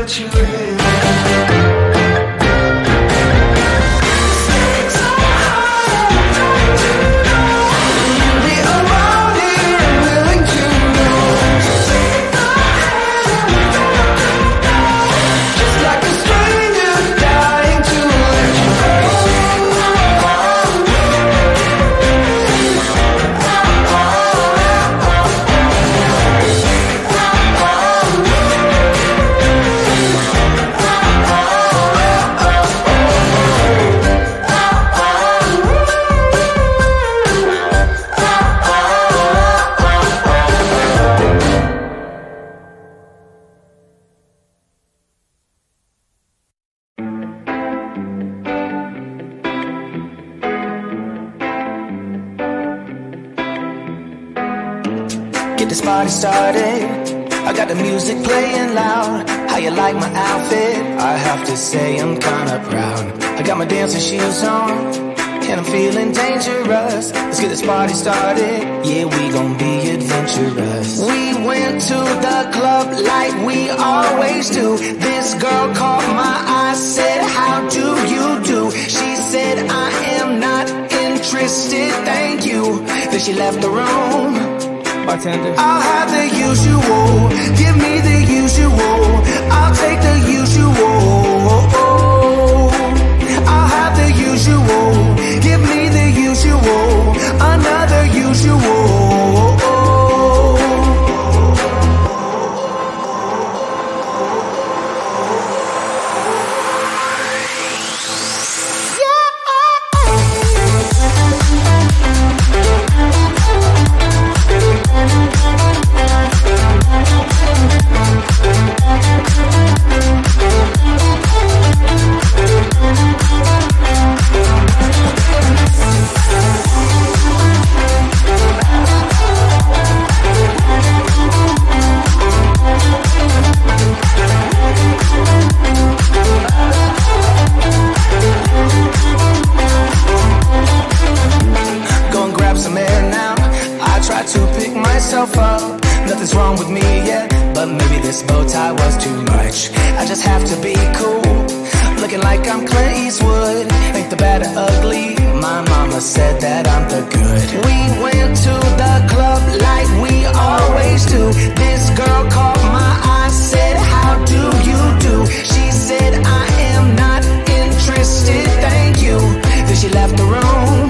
let you in. Get this party started. I got the music playing loud. How you like my outfit? I have to say I'm kinda proud. I got my dancing shoes on, and I'm feeling dangerous. Let's get this party started. Yeah, we gon' be adventurous. We went to the club like we always do. This girl caught my eye, said, how do you do? She said, I am not interested, thank you. Then she left the room. Bartender, I'll have the usual. Give me the usual. I'll take the usual. I'll have the usual. Give me the usual. Another usual. Up. Nothing's wrong with me yet, but maybe this bow tie was too much. I just have to be cool, looking like I'm Clint Eastwood. Ain't the bad or ugly, my mama said that I'm the good. We went to the club like we always do. This girl caught my eye, said, how do you do? She said, I am not interested, thank you. Then she left the room.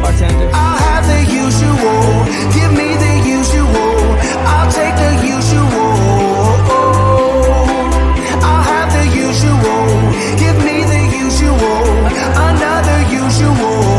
Bartender, I'll have the usual. Give me the usual. I'll take the usual. I'll have the usual. Give me the usual. Another usual.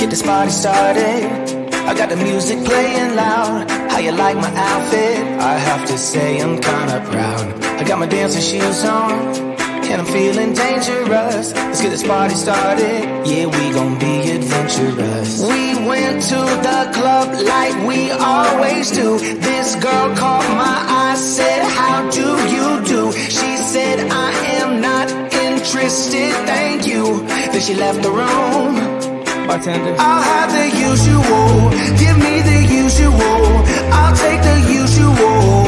get this party started. I got the music playing loud. How you like my outfit? I have to say I'm kinda proud. I got my dancing shoes on, and I'm feeling dangerous. Let's get this party started. Yeah, we gon' be adventurous. We went to the club like we always do. This girl caught my eye, said, how do you do? She said, I am not interested, thank you. Then she left the room. Bartender, I'll have the usual. Give me the usual. I'll take the usual.